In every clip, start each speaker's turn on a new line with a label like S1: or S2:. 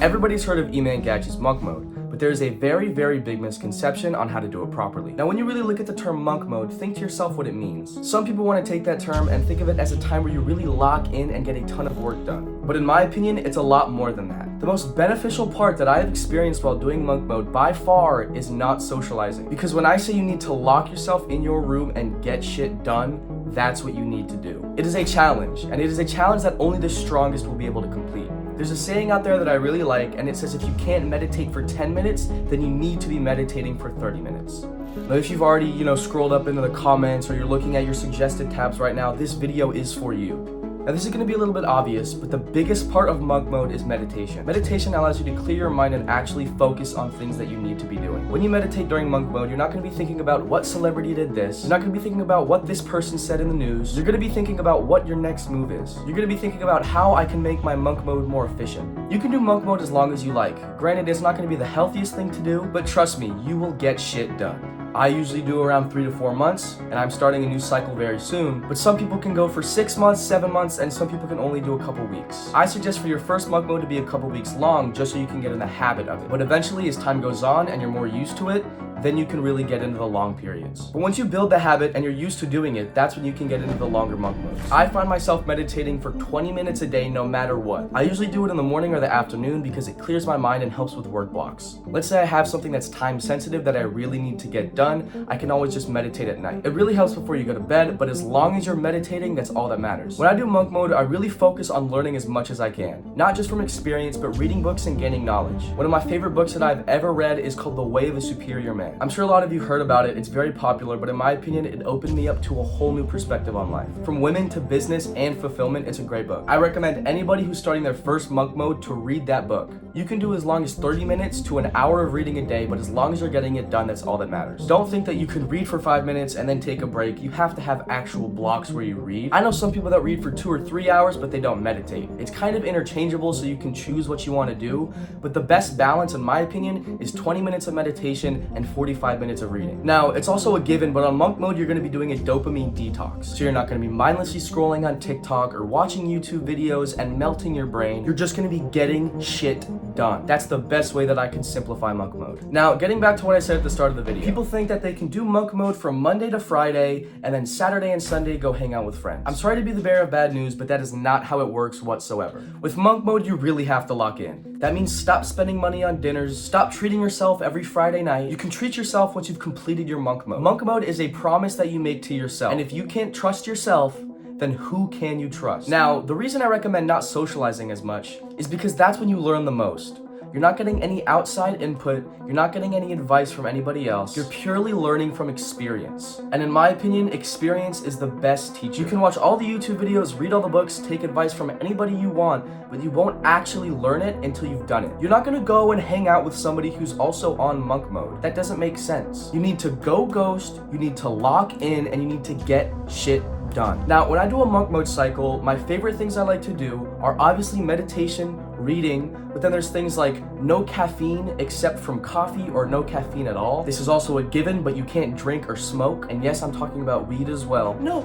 S1: Everybody's heard of Ime Gachi's monk mode, but there is a very, very big misconception on how to do it properly. Now, when you really look at the term monk mode, think to yourself what it means. Some people want to take that term and think of it as a time where you really lock in and get a ton of work done. But in my opinion, it's a lot more than that. The most beneficial part that I have experienced while doing monk mode by far is not socializing. Because when I say you need to lock yourself in your room and get shit done, that's what you need to do. It is a challenge, and it is a challenge that only the strongest will be able to complete. There's a saying out there that I really like, and it says if you can't meditate for 10 minutes, then you need to be meditating for 30 minutes. Now, if you've already, scrolled up into the comments or you're looking at your suggested tabs right now, this video is for you. Now, this is going to be a little bit obvious, but the biggest part of monk mode is meditation. Meditation allows you to clear your mind and actually focus on things that you need to be doing. When you meditate during monk mode, you're not going to be thinking about what celebrity did this. You're not going to be thinking about what this person said in the news. You're going to be thinking about what your next move is. You're going to be thinking about how I can make my monk mode more efficient. You can do monk mode as long as you like. Granted, it's not going to be the healthiest thing to do, but trust me, you will get shit done. I usually do around 3 to 4 months, and I'm starting a new cycle very soon, but some people can go for 6 months, 7 months, and some people can only do a couple weeks. I suggest for your first monk mode to be a couple weeks long, just so you can get in the habit of it. But eventually, as time goes on and you're more used to it, then you can really get into the long periods. But once you build the habit and you're used to doing it, that's when you can get into the longer monk modes. I find myself meditating for 20 minutes a day no matter what. I usually do it in the morning or the afternoon because it clears my mind and helps with work blocks. Let's say I have something that's time sensitive that I really need to get done, I can always just meditate at night. It really helps before you go to bed, but as long as you're meditating, that's all that matters. When I do monk mode, I really focus on learning as much as I can. Not just from experience, but reading books and gaining knowledge. One of my favorite books that I've ever read is called The Way of a Superior Man. I'm sure a lot of you heard about it, it's very popular, but in my opinion, it opened me up to a whole new perspective on life. From women to business and fulfillment, it's a great book. I recommend anybody who's starting their first monk mode to read that book. You can do as long as 30 minutes to an hour of reading a day, but as long as you're getting it done, that's all that matters. Don't think that you can read for 5 minutes and then take a break. You have to have actual blocks where you read. I know some people that read for 2 or 3 hours, but they don't meditate. It's kind of interchangeable, so you can choose what you want to do, but the best balance, in my opinion, is 20 minutes of meditation and 45 minutes of reading. Now, it's also a given, but on monk mode, you're going to be doing a dopamine detox. So you're not going to be mindlessly scrolling on TikTok or watching YouTube videos and melting your brain. You're just going to be getting shit done. That's the best way that I can simplify monk mode. Now, getting back to what I said at the start of the video, people think that they can do monk mode from Monday to Friday and then Saturday and Sunday go hang out with friends. I'm sorry to be the bearer of bad news, but that is not how it works whatsoever. With monk mode, you really have to lock in. That means stop spending money on dinners, stop treating yourself every Friday night. You can treat yourself once you've completed your monk mode. Monk mode is a promise that you make to yourself, and if you can't trust yourself, then who can you trust? Now, the reason I recommend not socializing as much is because that's when you learn the most. You're not getting any outside input, you're not getting any advice from anybody else, you're purely learning from experience. And in my opinion, experience is the best teacher. You can watch all the YouTube videos, read all the books, take advice from anybody you want, but you won't actually learn it until you've done it. You're not gonna go and hang out with somebody who's also on monk mode. That doesn't make sense. You need to go ghost, you need to lock in, and you need to get shit done. Now, when I do a monk mode cycle, my favorite things I like to do are obviously meditation, reading, but then there's things like no caffeine except from coffee or no caffeine at all. This is also a given, but you can't drink or smoke. And yes, I'm talking about weed as well. No,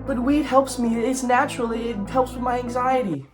S1: but weed helps me. It's natural. It helps with my anxiety.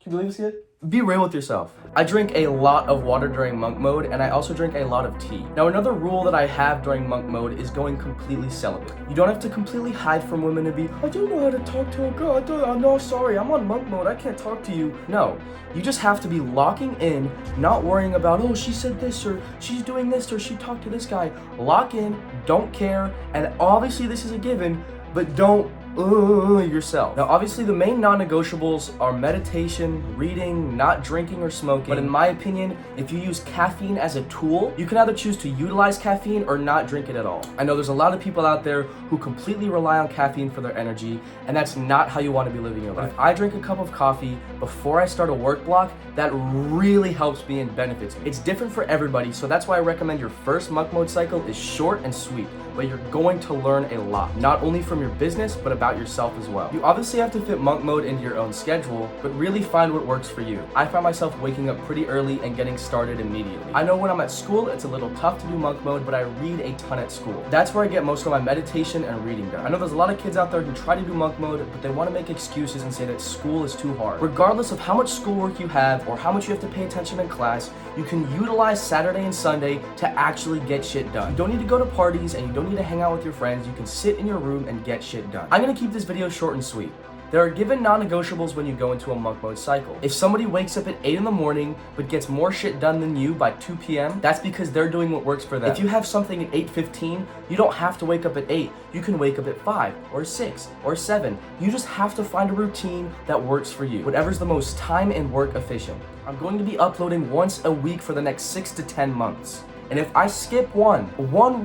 S1: Can you believe this kid? Be real with yourself. I drink a lot of water during monk mode, and I also drink a lot of tea. Now, another rule that I have during monk mode is going completely celibate. You don't have to completely hide from women and be, I don't know how to talk to a girl. No, sorry, I'm on monk mode. I can't talk to you. No, you just have to be locking in, not worrying about, oh, she said this, or she's doing this, or she talked to this guy. Lock in, don't care, and obviously this is a given, but don't yourself. Now, obviously, the main non-negotiables are meditation, reading, not drinking or smoking. But in my opinion, if you use caffeine as a tool, you can either choose to utilize caffeine or not drink it at all. I know there's a lot of people out there who completely rely on caffeine for their energy, and that's not how you want to be living your life. If I drink a cup of coffee before I start a work block, that really helps me and benefits me. It's different for everybody, so that's why I recommend your first monk mode cycle is short and sweet, but you're going to learn a lot, not only from your business, but about about yourself as well. You obviously have to fit monk mode into your own schedule, but really find what works for you. I find myself waking up pretty early and getting started immediately. I know when I'm at school, it's a little tough to do monk mode, but I read a ton at school. That's where I get most of my meditation and reading done. I know there's a lot of kids out there who try to do monk mode, but they want to make excuses and say that school is too hard. Regardless of how much schoolwork you have or how much you have to pay attention in class, you can utilize Saturday and Sunday to actually get shit done. You don't need to go to parties and you don't need to hang out with your friends. You can sit in your room and get shit done. I'm gonna keep this video short and sweet. There are given non-negotiables when you go into a monk mode cycle. If somebody wakes up at 8 in the morning but gets more shit done than you by 2 p.m., that's because they're doing what works for them. If you have something at 8:15, you don't have to wake up at 8. You can wake up at 5 or 6 or 7. You just have to find a routine that works for you. Whatever's the most time and work efficient. I'm going to be uploading once a week for the next 6 to 10 months. And if I skip one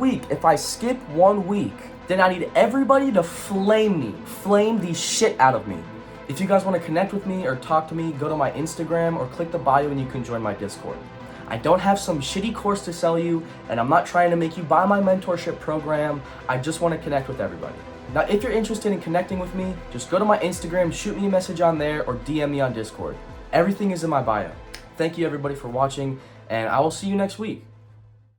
S1: week, then I need everybody to flame me. Flame the shit out of me. If you guys want to connect with me or talk to me, go to my Instagram or click the bio and you can join my Discord. I don't have some shitty course to sell you, and I'm not trying to make you buy my mentorship program. I just want to connect with everybody. Now, if you're interested in connecting with me, just go to my Instagram, shoot me a message on there, or DM me on Discord. Everything is in my bio. Thank you everybody for watching, and I will see you next week.